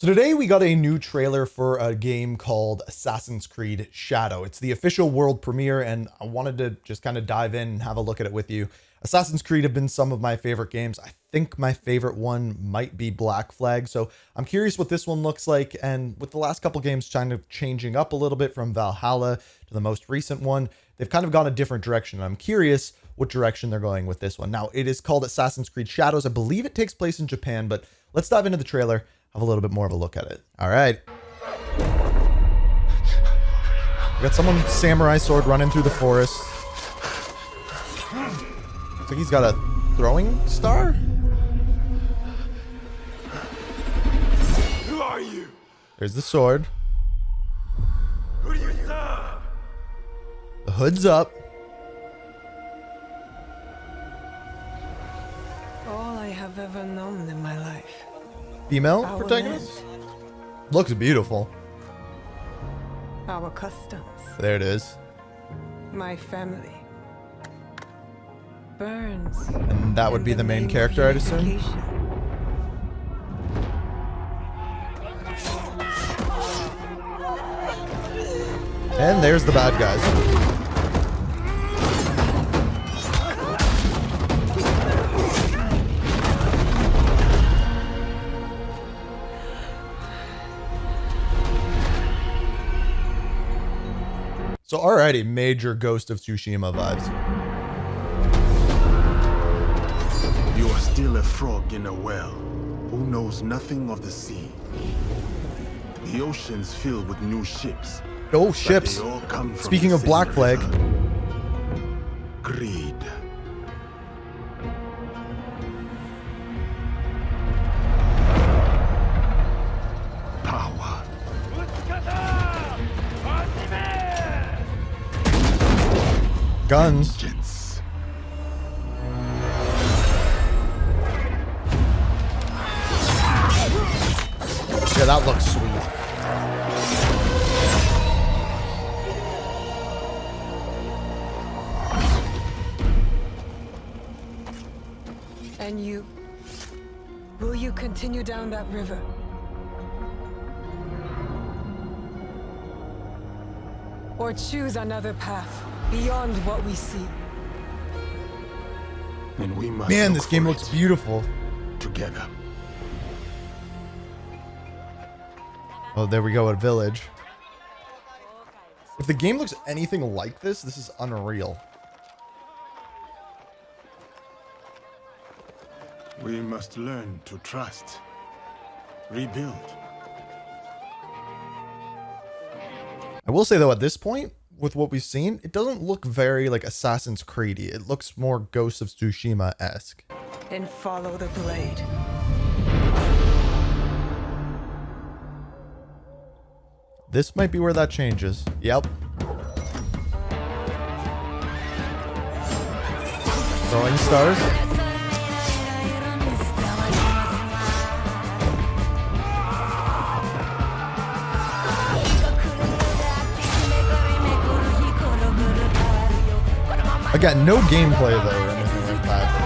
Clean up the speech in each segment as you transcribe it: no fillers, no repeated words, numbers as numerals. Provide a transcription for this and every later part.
So today we got a new trailer for a game called Assassin's Creed Shadow. It's the official world premiere and I wanted to just kind of dive in and have a look at it with you. Assassin's Creed have been some of my favorite games. I think my favorite one might be Black Flag. So I'm curious what this one looks like. And with the last couple games kind of changing up a little bit from Valhalla to the most recent one, they've kind of gone a different direction. I'm curious what direction they're going with this one. Now it is called Assassin's Creed Shadows. I believe it takes place in Japan, but let's dive into the trailer. Have a little bit more of a look at it. All right. We got someone with samurai sword running through the forest. Looks like he's got a throwing star. Who are you? There's the sword. Who do you serve? The hood's up. All I have ever known in my life. Female Our protagonist. land, Looks beautiful. our customs, There it is. my family. Burns. And that would in be the main name of character, I'd assume. unification. And there's the bad guys. So already major Ghost of Tsushima vibes. You are still a frog in a well who knows nothing of the sea. The ocean's filled with new ships. Oh, but ships. they all come from Speaking the of same Black Flag. river. Greed. Power. Guns. Vengeance. Yeah, that looks sweet. And you? Will you continue down that river? Or choose another path beyond what we see? And we must Man, look this game for looks it beautiful. together. Oh, there we go, a village. If the game looks anything like this, this is unreal. We must learn to trust. Rebuild. I will say though, at this point, with what we've seen, it doesn't look very like Assassin's Creed-y. It looks more Ghost of Tsushima-esque. And follow the blade. This might be where that changes. Yep. Throwing stars. Again, no gameplay though or anything like that.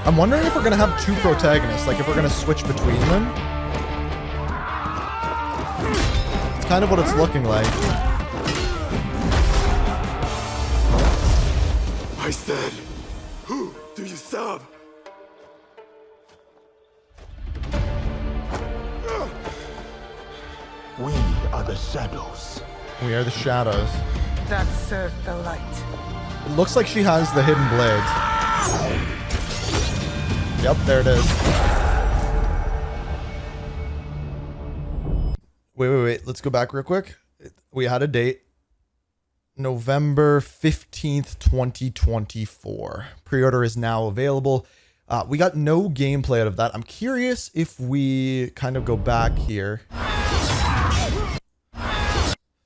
I'm wondering if we're gonna have two protagonists, like if we're gonna switch between them. It's kind of what it's looking like. I said, who do you serve? We are the shadows. We are the shadows. That serve the light. It looks like she has the hidden blades. Yep, there it is. Wait. Let's go back real quick. We had a date. November 15th, 2024. Pre-order is now available. We got no gameplay out of that. I'm curious if we kind of go back here.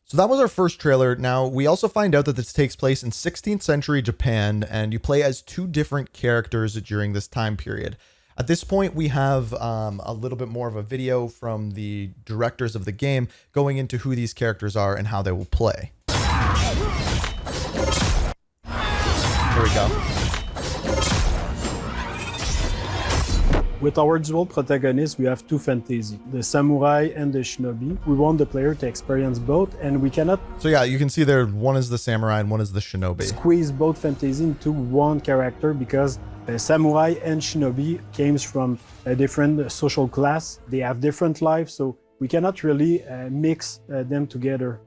So that was our first trailer. Now, we also find out that this takes place in 16th century Japan, and you play as two different characters during this time period. At this point, we have a little bit more of a video from the directors of the game going into who these characters are and how they will play. Here we go. With our dual protagonists, we have two fantasy, the samurai and the shinobi. We want the player to experience both, and we cannot So yeah, you can see there, one is the samurai and one is the shinobi. squeeze both fantasy into one character because samurai and shinobi came from a different social class. They have different lives, so we cannot really mix them together.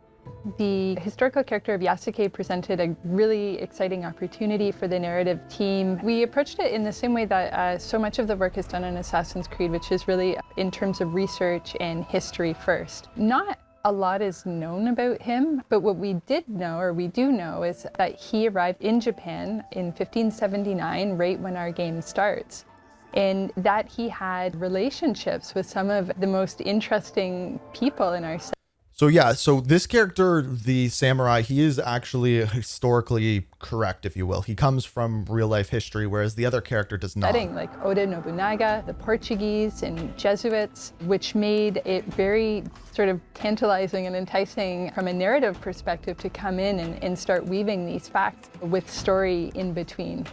The historical character of Yasuke presented a really exciting opportunity for the narrative team. We approached it in the same way that so much of the work is done on Assassin's Creed, which is really in terms of research and history first. Not a lot is known about him, but what we did know, or we do know, is that he arrived in Japan in 1579, right when our game starts, and that he had relationships with some of the most interesting people in our set. So yeah, so this character, the samurai, he is actually historically correct, if you will. He comes from real life history, whereas the other character does not. Like Oda Nobunaga, the Portuguese and Jesuits, which made it very sort of tantalizing and enticing from a narrative perspective to come in and start weaving these facts with story in between.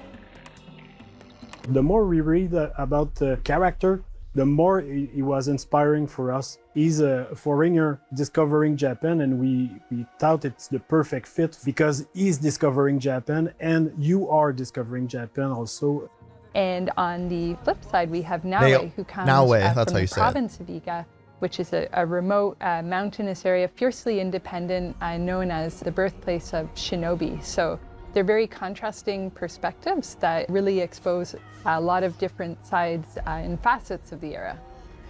The more we read about the character, the more he was inspiring for us. He's a foreigner discovering Japan, and we thought it's the perfect fit because he's discovering Japan and you are discovering Japan also. And on the flip side, we have Naue, who comes from the province of Iga, which is a remote mountainous area, fiercely independent, known as the birthplace of shinobi. So they're very contrasting perspectives that really expose a lot of different sides and facets of the era.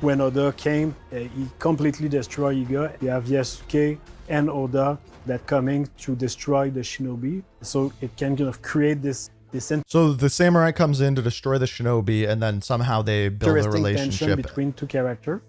When Oda came, he completely destroyed Iga. You have Yasuke and Oda that coming to destroy the shinobi. So it can kind of create this So the samurai comes in to destroy the shinobi, and then somehow they build a relationship tension between two characters.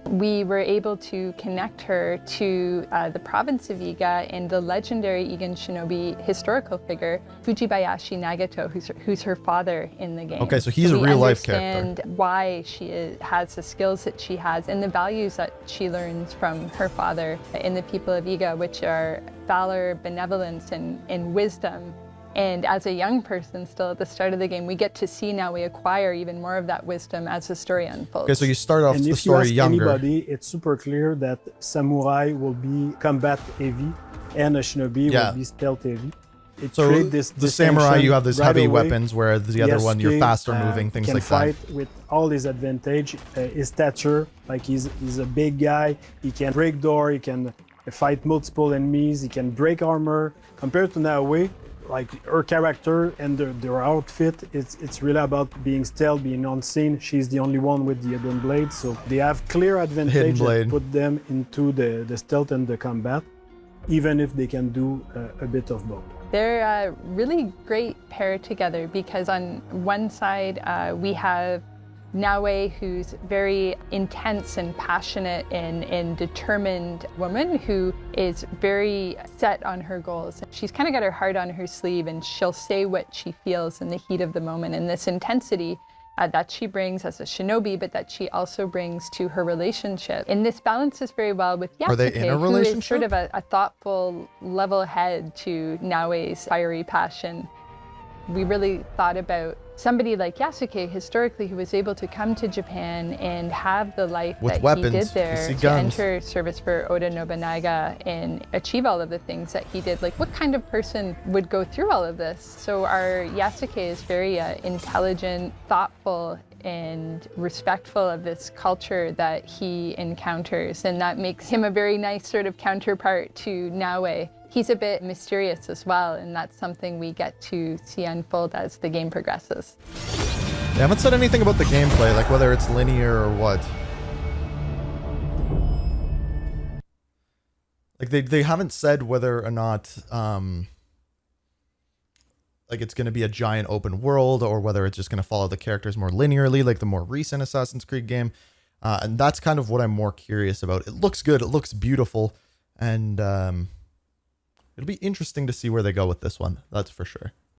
We were able to connect her to the province of Iga and the legendary Igan shinobi historical figure, Fujibayashi Nagato, who's her father in the game. Okay, so he's a real-life character. We understand why she has the skills that she has and the values that she learns from her father in the people of Iga, which are valor, benevolence, and wisdom. And as a young person still at the start of the game, we get to see now we acquire even more of that wisdom as the story unfolds. Okay, so you start off the story younger. And if you ask anybody, it's super clear that samurai will be combat heavy and a shinobi will be stealth heavy. So the samurai, you have these heavy weapons, whereas the other one, you're faster moving, things like that. Can fight with all his advantage, his stature, like he's a big guy, he can break door, he can fight multiple enemies, he can break armor. Compared to Naue, like her character and their outfit, it's really about being stealth, being unseen. She's the only one with the hidden blade, so they have clear advantage that put them into the stealth and the combat, even if they can do a bit of both. They're a really great pair together because on one side we have Naue, who's very intense and passionate and determined woman who is very set on her goals. She's kind of got her heart on her sleeve and she'll say what she feels in the heat of the moment. And this intensity that she brings as a shinobi, but that she also brings to her relationship. And this balances very well with Yasuke, who is sort of a thoughtful, level head to Naue's fiery passion. We really thought about somebody like Yasuke, historically, who was able to come to Japan and have the life that he did there, to enter service for Oda Nobunaga and achieve all of the things that he did. Like, what kind of person would go through all of this? So our Yasuke is very intelligent, thoughtful, and respectful of this culture that he encounters. And that makes him a very nice sort of counterpart to Naue. He's a bit mysterious as well, and that's something we get to see unfold as the game progresses. They haven't said anything about the gameplay, like whether it's linear or what. Like they haven't said whether or not like it's going to be a giant open world or whether it's just going to follow the characters more linearly, like the more recent Assassin's Creed game. And that's kind of what I'm more curious about. It looks good, it looks beautiful, and it'll be interesting to see where they go with this one, that's for sure.